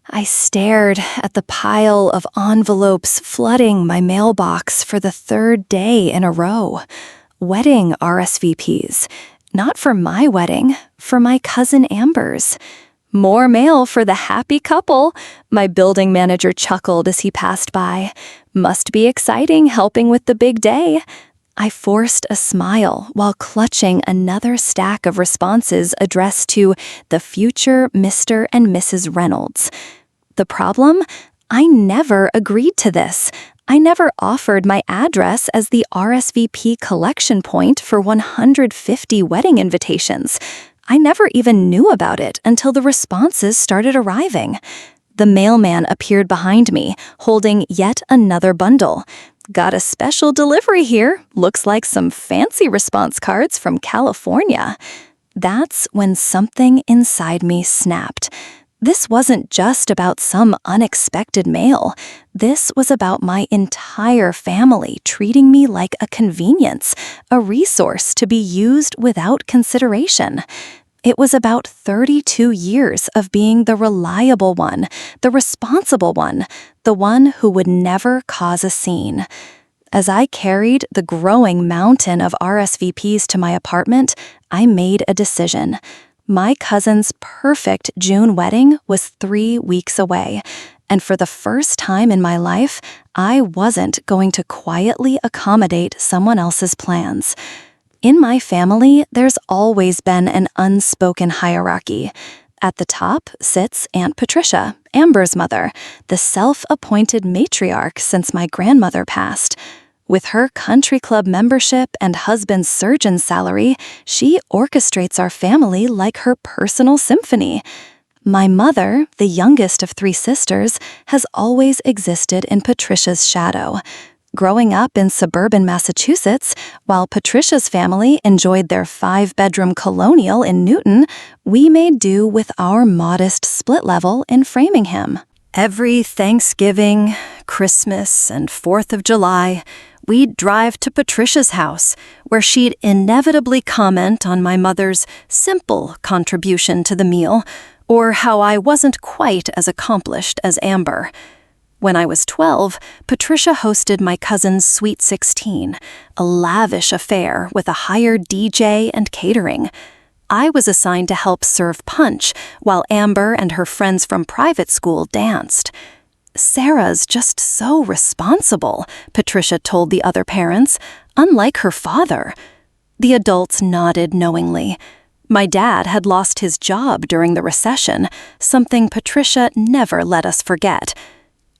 I stared at the pile of envelopes flooding my mailbox for the third day in a row. Wedding RSVPs. Not for my wedding, for my cousin Amber's. More mail for the happy couple, my building manager chuckled as he passed by. Must be exciting helping with the big day. I forced a smile while clutching another stack of responses addressed to the future Mr. and Mrs. Reynolds. The problem? I never agreed to this. I never offered my address as the RSVP collection point for 150 wedding invitations. I never even knew about it until the responses started arriving. The mailman appeared behind me, holding yet another bundle. Got a special delivery here. Looks like some fancy response cards from California. That's when something inside me snapped. This wasn't just about some unexpected mail. This was about my entire family treating me like a convenience, a resource to be used without consideration. It was about 32 years of being the reliable one, the responsible one, the one who would never cause a scene. As I carried the growing mountain of RSVPs to my apartment, I made a decision. My cousin's perfect June wedding was 3 weeks away, and for the first time in my life, I wasn't going to quietly accommodate someone else's plans. In my family, there's always been an unspoken hierarchy. At the top sits Aunt Patricia, Amber's mother, the self-appointed matriarch since my grandmother passed. With her country club membership and husband's surgeon salary, she orchestrates our family like her personal symphony. My mother, the youngest of 3 sisters, has always existed in Patricia's shadow. Growing up in suburban Massachusetts, while Patricia's family enjoyed their 5-bedroom colonial in Newton, we made do with our modest split level in Framingham. Every Thanksgiving, Christmas, and 4th of July, we'd drive to Patricia's house, where she'd inevitably comment on my mother's simple contribution to the meal, or how I wasn't quite as accomplished as Amber. When I was 12, Patricia hosted my cousin's Sweet 16, a lavish affair with a hired DJ and catering. I was assigned to help serve punch, while Amber and her friends from private school danced. Sarah's just so responsible, Patricia told the other parents, unlike her father. The adults nodded knowingly. My dad had lost his job during the recession, something Patricia never let us forget.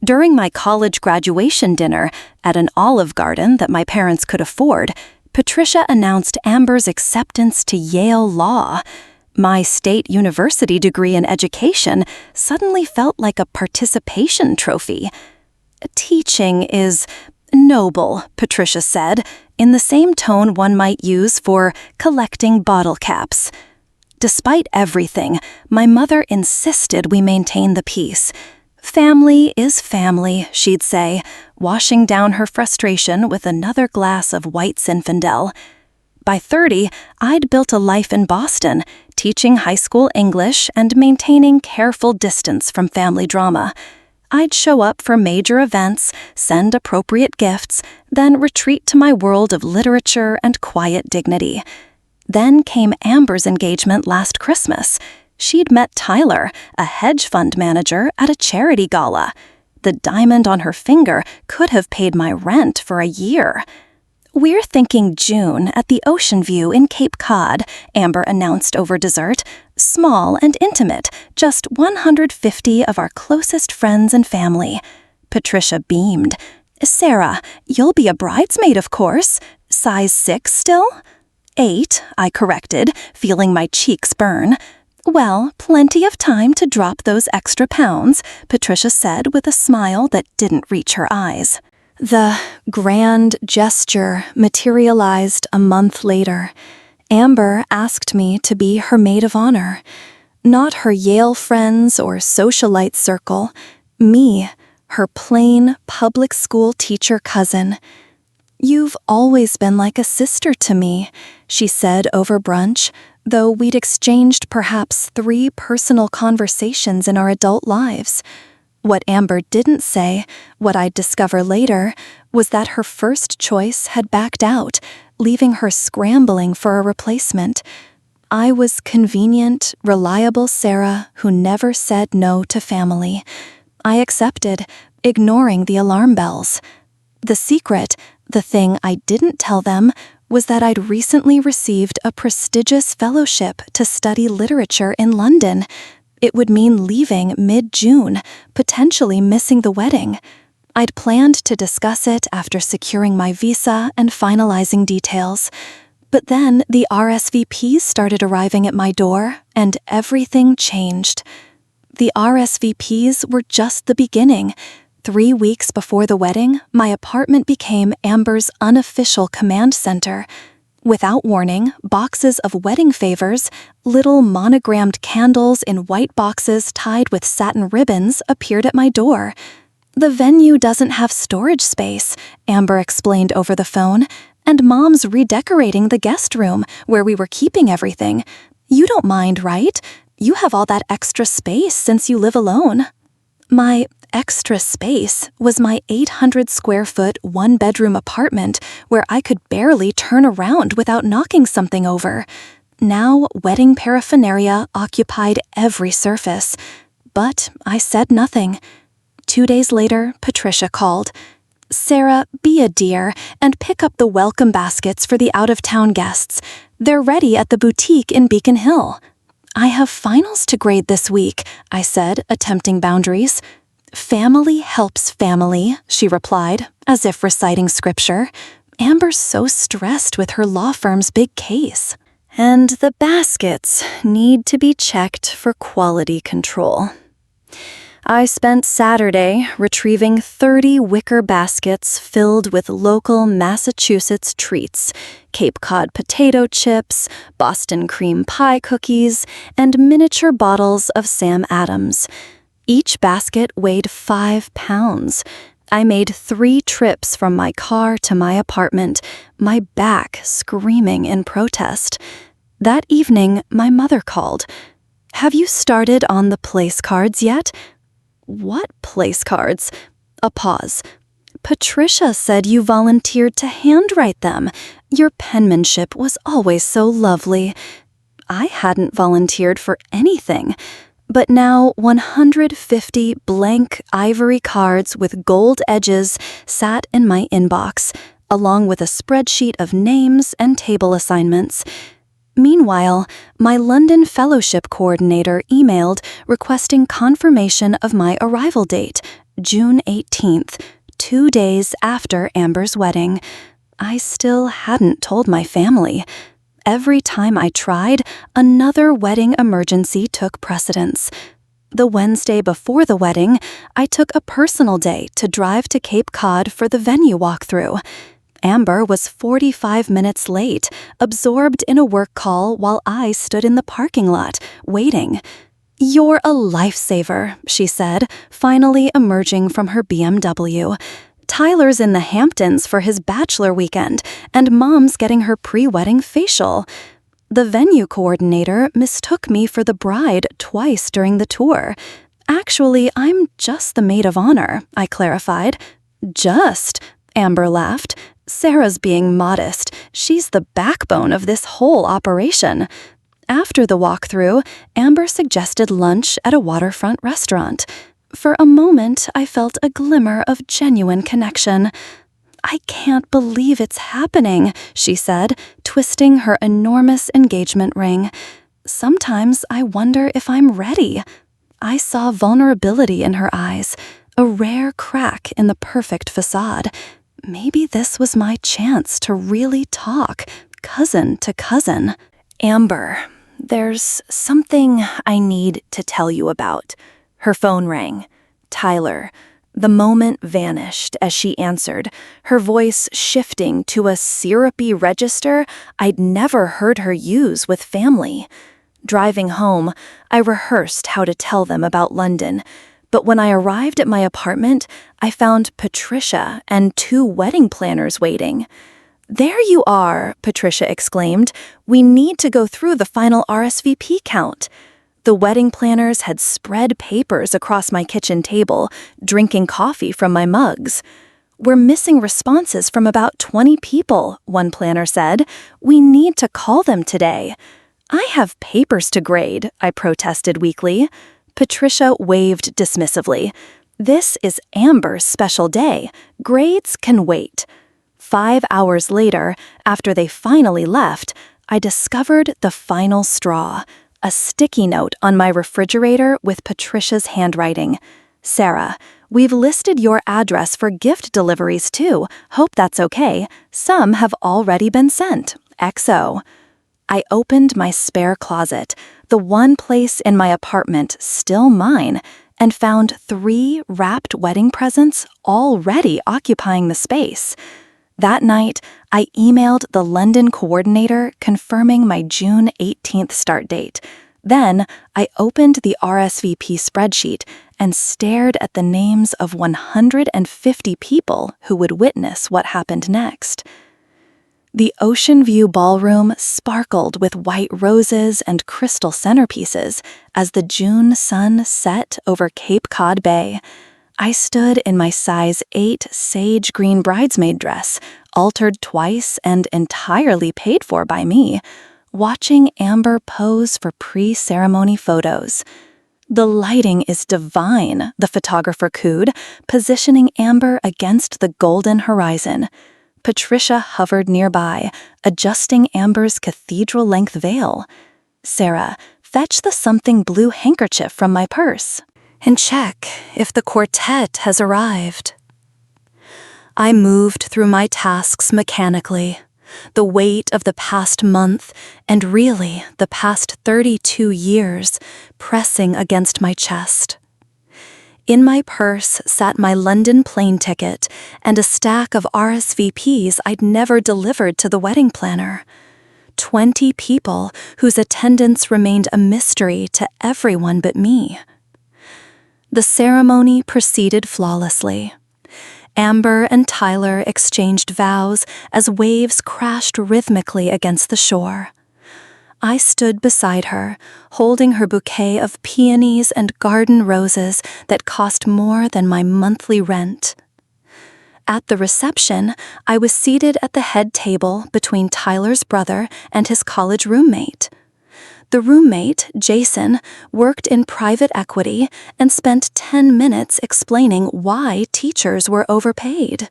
During my college graduation dinner at an Olive Garden that my parents could afford, Patricia announced Amber's acceptance to Yale Law. My state university degree in education suddenly felt like a participation trophy. Teaching is noble, Patricia said, in the same tone one might use for collecting bottle caps. Despite everything, my mother insisted we maintain the peace. Family is family, she'd say, washing down her frustration with another glass of white Zinfandel. By 30, I'd built a life in Boston, teaching high school English and maintaining careful distance from family drama. I'd show up for major events, send appropriate gifts, then retreat to my world of literature and quiet dignity. Then came Amber's engagement last Christmas. She'd met Tyler, a hedge fund manager, at a charity gala. The diamond on her finger could have paid my rent for a year. "We're thinking June at the Ocean View in Cape Cod," Amber announced over dessert. "Small and intimate, just 150 of our closest friends and family." Patricia beamed. "Sarah, you'll be a bridesmaid, of course. Size 6 still?" "8, I corrected, feeling my cheeks burn. "Well, plenty of time to drop those extra pounds," Patricia said with a smile that didn't reach her eyes. The grand gesture materialized a month later. Amber asked me to be her maid of honor. Not her Yale friends or socialite circle. Me, her plain public school teacher cousin. "You've always been like a sister to me," she said over brunch, though we'd exchanged perhaps 3 personal conversations in our adult lives. What Amber didn't say, what I'd discover later, was that her first choice had backed out, leaving her scrambling for a replacement. I was convenient, reliable Sarah who never said no to family. I accepted, ignoring the alarm bells. The secret, the thing I didn't tell them, was that I'd recently received a prestigious fellowship to study literature in London. It would mean leaving mid-June, potentially missing the wedding. I'd planned to discuss it after securing my visa and finalizing details. But then the RSVPs started arriving at my door, and everything changed. The RSVPs were just the beginning. 3 weeks before the wedding, my apartment became Amber's unofficial command center. Without warning, boxes of wedding favors, little monogrammed candles in white boxes tied with satin ribbons, appeared at my door. "The venue doesn't have storage space," Amber explained over the phone, "and Mom's redecorating the guest room where we were keeping everything. You don't mind, right? You have all that extra space since you live alone." My extra space was my 800-square-foot, one-bedroom apartment where I could barely turn around without knocking something over. Now, wedding paraphernalia occupied every surface. But I said nothing. 2 days later, Patricia called. "Sarah, be a dear and pick up the welcome baskets for the out-of-town guests. They're ready at the boutique in Beacon Hill." "I have finals to grade this week," I said, attempting boundaries. "Family helps family," she replied, as if reciting scripture. Amber's so stressed with her law firm's big case. "And the baskets need to be checked for quality control." I spent Saturday retrieving 30 wicker baskets filled with local Massachusetts treats, Cape Cod potato chips, Boston cream pie cookies, and miniature bottles of Sam Adams. Each basket weighed 5 pounds. I made 3 trips from my car to my apartment, my back screaming in protest. That evening, my mother called. "Have you started on the place cards yet?" "What place cards?" A pause. "Patricia said you volunteered to handwrite them. Your penmanship was always so lovely." I hadn't volunteered for anything. But now 150 blank ivory cards with gold edges sat in my inbox, along with a spreadsheet of names and table assignments. Meanwhile, my London Fellowship coordinator emailed requesting confirmation of my arrival date, June 18th, 2 days after Amber's wedding. I still hadn't told my family. Every time I tried, another wedding emergency took precedence. The Wednesday before the wedding, I took a personal day to drive to Cape Cod for the venue walkthrough. Amber was 45 minutes late, absorbed in a work call while I stood in the parking lot, waiting. "You're a lifesaver," she said, finally emerging from her BMW. "Tyler's in the Hamptons for his bachelor weekend, and Mom's getting her pre-wedding facial." The venue coordinator mistook me for the bride twice during the tour. "Actually, I'm just the maid of honor," I clarified. "Just," Amber laughed. "Sarah's being modest. She's the backbone of this whole operation." After the walkthrough, Amber suggested lunch at a waterfront restaurant. For a moment, I felt a glimmer of genuine connection. "I can't believe it's happening," she said, twisting her enormous engagement ring. "Sometimes I wonder if I'm ready." I saw vulnerability in her eyes, a rare crack in the perfect facade. Maybe this was my chance to really talk, cousin to cousin. "Amber, there's something I need to tell you about." Her phone rang. "Tyler." The moment vanished as she answered, her voice shifting to a syrupy register I'd never heard her use with family. Driving home, I rehearsed how to tell them about London, but when I arrived at my apartment, I found Patricia and 2 wedding planners waiting. "There you are," Patricia exclaimed. "We need to go through the final RSVP count." The wedding planners had spread papers across my kitchen table, drinking coffee from my mugs. "We're missing responses from about 20 people," one planner said. "We need to call them today." "I have papers to grade," I protested weakly. Patricia waved dismissively. "This is Amber's special day. Grades can wait." 5 hours later, after they finally left, I discovered the final straw. A sticky note on my refrigerator with Patricia's handwriting. "Sarah, we've listed your address for gift deliveries too. Hope that's okay. Some have already been sent. XO." I opened my spare closet, the one place in my apartment still mine, and found 3 wrapped wedding presents already occupying the space. That night, I emailed the London coordinator confirming my June 18th start date. Then, I opened the RSVP spreadsheet and stared at the names of 150 people who would witness what happened next. The Ocean View Ballroom sparkled with white roses and crystal centerpieces as the June sun set over Cape Cod Bay. I stood in my size 8 sage green bridesmaid dress, altered twice and entirely paid for by me, watching Amber pose for pre-ceremony photos. "The lighting is divine," the photographer cooed, positioning Amber against the golden horizon. Patricia hovered nearby, adjusting Amber's cathedral-length veil. "Sarah, fetch the something blue handkerchief from my purse and check if the quartet has arrived." I moved through my tasks mechanically, the weight of the past month and really the past 32 years pressing against my chest. In my purse sat my London plane ticket and a stack of RSVPs I'd never delivered to the wedding planner. 20 people whose attendance remained a mystery to everyone but me. The ceremony proceeded flawlessly. Amber and Tyler exchanged vows as waves crashed rhythmically against the shore. I stood beside her, holding her bouquet of peonies and garden roses that cost more than my monthly rent. At the reception, I was seated at the head table between Tyler's brother and his college roommate. The roommate, Jason, worked in private equity and spent 10 minutes explaining why teachers were overpaid.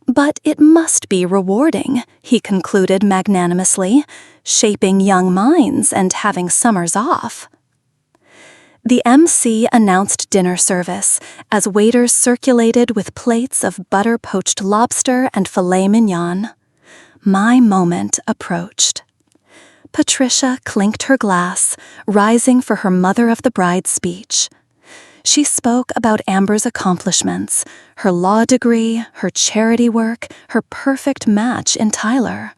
"But it must be rewarding," he concluded magnanimously, "shaping young minds and having summers off." The MC announced dinner service as waiters circulated with plates of butter-poached lobster and filet mignon. My moment approached. Patricia clinked her glass, rising for her mother of the bride speech. She spoke about Amber's accomplishments, her law degree, her charity work, her perfect match in Tyler.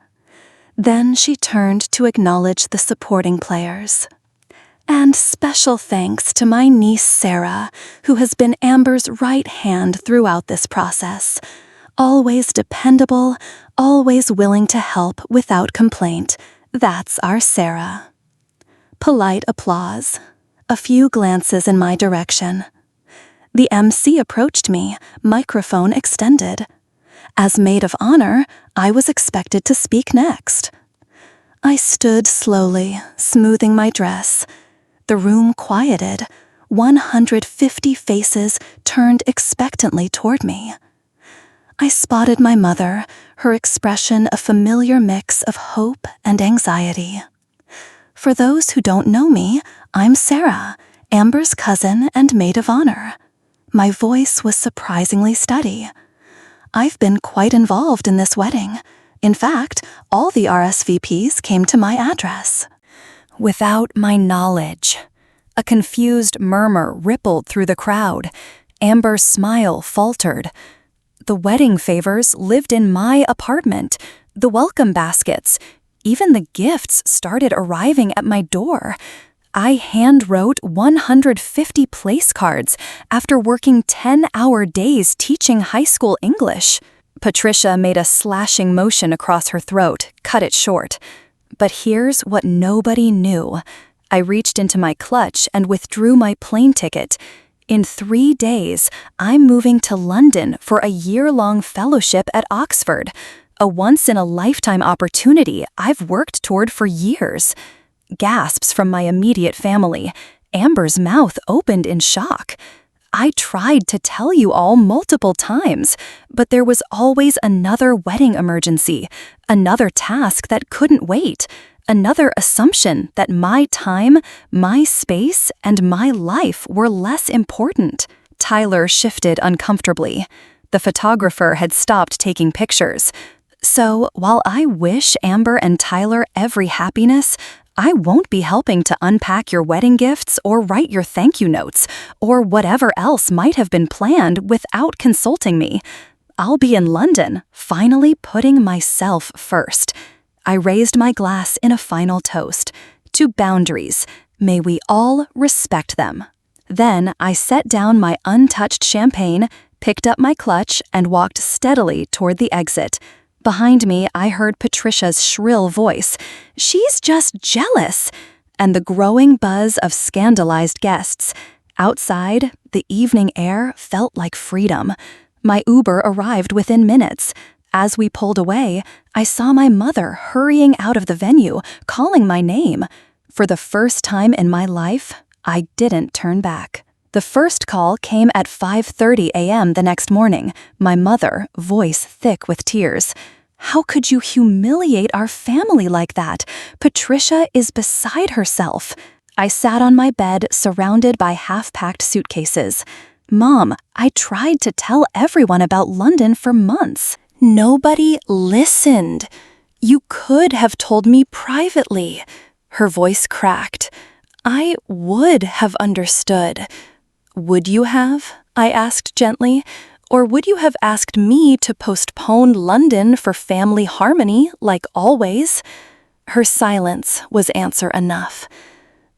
Then she turned to acknowledge the supporting players. "And special thanks to my niece Sarah, who has been Amber's right hand throughout this process. Always dependable, always willing to help without complaint. That's our Sarah." Polite applause. A few glances in my direction. The MC approached me, microphone extended. As maid of honor, I was expected to speak next. I stood slowly, smoothing my dress. The room quieted. 150 faces turned expectantly toward me. I spotted my mother, her expression a familiar mix of hope and anxiety. For those who don't know me, I'm Sarah, Amber's cousin and maid of honor. My voice was surprisingly steady. I've been quite involved in this wedding. In fact, all the RSVPs came to my address. Without my knowledge. A confused murmur rippled through the crowd. Amber's smile faltered. The wedding favors lived in my apartment. The welcome baskets. Even the gifts started arriving at my door. I hand-wrote 150 place cards after working 10-hour days teaching high school English. Patricia made a slashing motion across her throat, cut it short. But here's what nobody knew. I reached into my clutch and withdrew my plane ticket. In 3 days, I'm moving to London for a year-long fellowship at Oxford, a once-in-a-lifetime opportunity I've worked toward for years. Gasps from my immediate family. Amber's mouth opened in shock. I tried to tell you all multiple times, but there was always another wedding emergency, another task that couldn't wait, another assumption that my time, my space, and my life were less important. Tyler shifted uncomfortably. The photographer had stopped taking pictures. So, while I wish Amber and Tyler every happiness, I won't be helping to unpack your wedding gifts or write your thank you notes, or whatever else might have been planned without consulting me. I'll be in London, finally putting myself first. I raised my glass in a final toast. To boundaries. May we all respect them. Then I set down my untouched champagne, picked up my clutch, and walked steadily toward the exit. Behind me, I heard Patricia's shrill voice, "She's just jealous," and the growing buzz of scandalized guests. Outside, the evening air felt like freedom. My Uber arrived within minutes. As we pulled away, I saw my mother hurrying out of the venue, calling my name. For the first time in my life, I didn't turn back. The first call came at 5:30 a.m. the next morning, my mother, voice thick with tears. "How could you humiliate our family like that? Patricia is beside herself." I sat on my bed, surrounded by half-packed suitcases. "Mom, I tried to tell everyone about London for months. Nobody listened. You could have told me privately." Her voice cracked. "I would have understood." "Would you have?" I asked gently. "Or would you have asked me to postpone London for family harmony, like always?" Her silence was answer enough.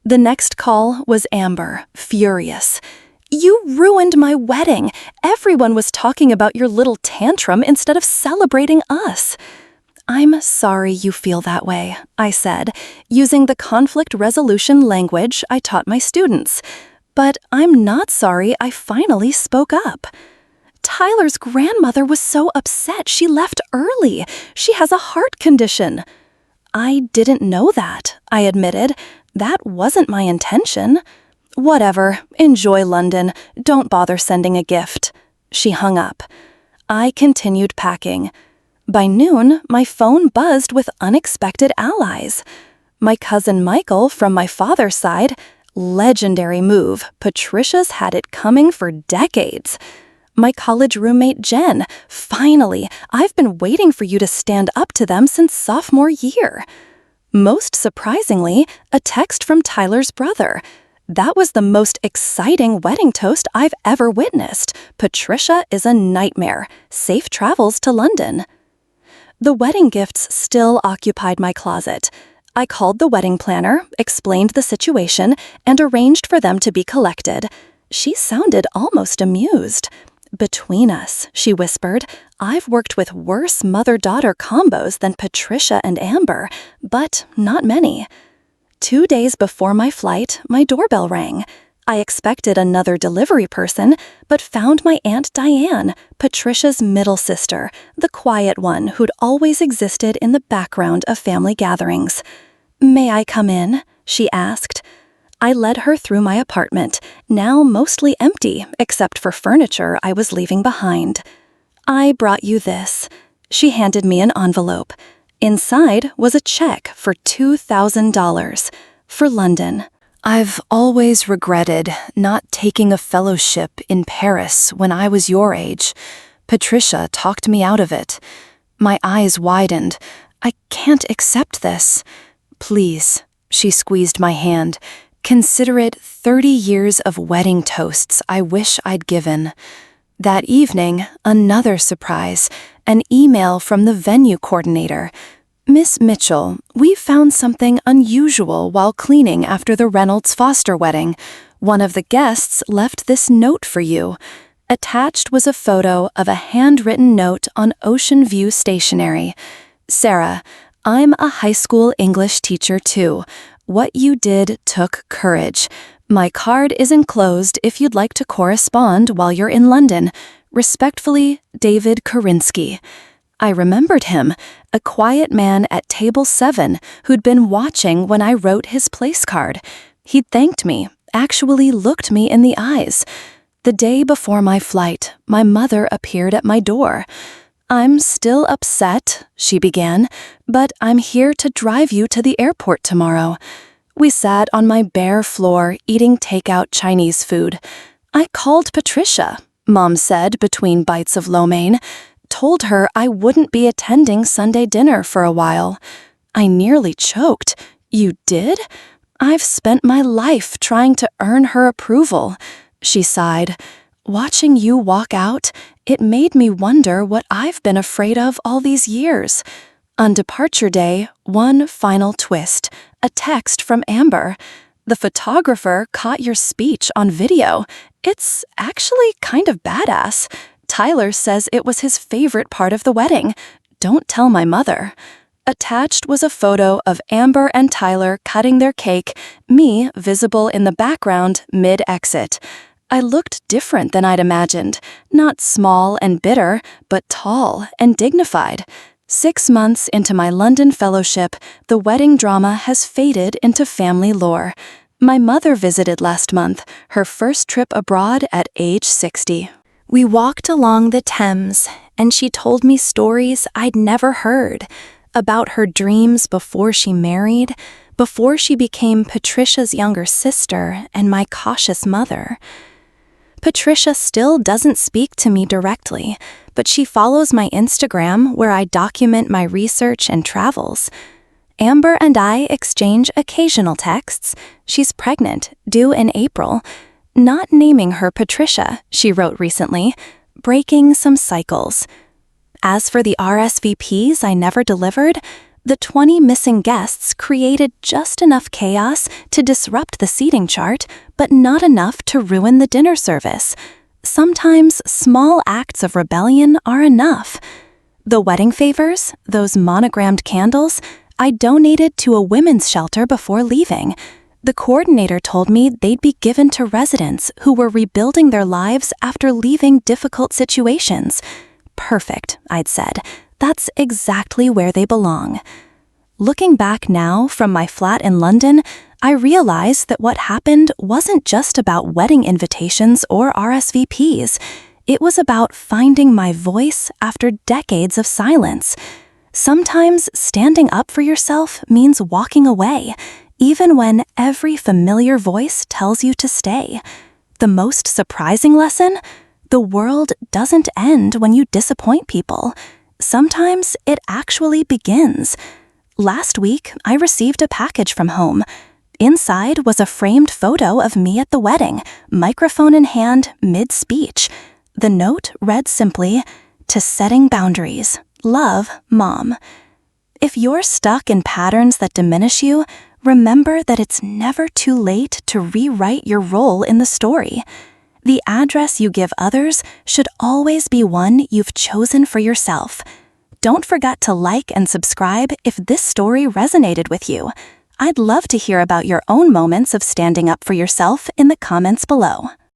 The next call was Amber, furious. "You ruined my wedding. Everyone was talking about your little tantrum instead of celebrating us." "I'm sorry you feel that way," I said, using the conflict resolution language I taught my students. "But I'm not sorry I finally spoke up. Tyler's grandmother was so upset she left early. She has a heart condition." "I didn't know that," I admitted. "That wasn't my intention." "Whatever, enjoy London. Don't bother sending a gift." She hung up. I continued packing. By noon, my phone buzzed with unexpected allies. My cousin Michael from my father's side, legendary move, Patricia's had it coming for decades. My college roommate Jen, finally, I've been waiting for you to stand up to them since sophomore year. Most surprisingly, a text from Tyler's brother. That was the most exciting wedding toast I've ever witnessed. "Patricia is a nightmare. Safe travels to London." The wedding gifts still occupied my closet. I called the wedding planner, explained the situation, and arranged for them to be collected. She sounded almost amused. "Between us," she whispered, "I've worked with worse mother-daughter combos than Patricia and Amber, but not many." 2 days before my flight, my doorbell rang. I expected another delivery person, but found my Aunt Diane, Patricia's middle sister, the quiet one who'd always existed in the background of family gatherings. "May I come in?" she asked. I led her through my apartment, now mostly empty except for furniture I was leaving behind. "I brought you this." She handed me an envelope. Inside was a check for $2,000 for London. I've always regretted not taking a fellowship in Paris when I was your age. Patricia talked me out of it. My eyes widened. I can't accept this. Please, she squeezed my hand. Consider it 30 years of wedding toasts I wish I'd given. That evening, another surprise, an email from the venue coordinator. "Miss Mitchell, we found something unusual while cleaning after the Reynolds Foster wedding. One of the guests left this note for you. Attached was a photo of a handwritten note on Ocean View stationery. Sarah, I'm a high school English teacher too. What you did took courage. My card is enclosed if you'd like to correspond while you're in London. Respectfully, David Korinsky. I remembered him, a quiet man at table 7 who'd been watching when I wrote his place card. He'd thanked me, actually looked me in the eyes. The day before my flight, my mother appeared at my door. I'm still upset, she began, but I'm here to drive you to the airport tomorrow. We sat on my bare floor eating takeout Chinese food. I called Patricia, Mom said between bites of lo mein, told her I wouldn't be attending Sunday dinner for a while. I nearly choked. You did? I've spent my life trying to earn her approval. She sighed. Watching you walk out, it made me wonder what I've been afraid of all these years. On departure day, one final twist, a text from Amber. The photographer caught your speech on video. It's actually kind of badass. Tyler says it was his favorite part of the wedding. Don't tell my mother. Attached was a photo of Amber and Tyler cutting their cake, me visible in the background mid-exit. I looked different than I'd imagined, not small and bitter, but tall and dignified. 6 months into my London fellowship, the wedding drama has faded into family lore. My mother visited last month, her first trip abroad at age 60. We walked along the Thames, and she told me stories I'd never heard, about her dreams before she married, before she became Patricia's younger sister and my cautious mother. Patricia still doesn't speak to me directly, but she follows my Instagram where I document my research and travels. Amber and I exchange occasional texts. She's pregnant, due in April. Not naming her Patricia, she wrote recently, breaking some cycles. As for the RSVPs I never delivered, the 20 missing guests created just enough chaos to disrupt the seating chart, but not enough to ruin the dinner service. Sometimes small acts of rebellion are enough. The wedding favors, those monogrammed candles, I donated to a women's shelter before leaving. The coordinator told me they'd be given to residents who were rebuilding their lives after leaving difficult situations. Perfect, I'd said. That's exactly where they belong. Looking back now from my flat in London, I realize that what happened wasn't just about wedding invitations or RSVPs. It was about finding my voice after decades of silence. Sometimes standing up for yourself means walking away, even when every familiar voice tells you to stay. The most surprising lesson? The world doesn't end when you disappoint people. Sometimes it actually begins. Last week, I received a package from home. Inside was a framed photo of me at the wedding, microphone in hand, mid-speech. The note read simply, "To setting boundaries. Love, Mom." If you're stuck in patterns that diminish you, remember that it's never too late to rewrite your role in the story. The address you give others should always be one you've chosen for yourself. Don't forget to like and subscribe if this story resonated with you. I'd love to hear about your own moments of standing up for yourself in the comments below.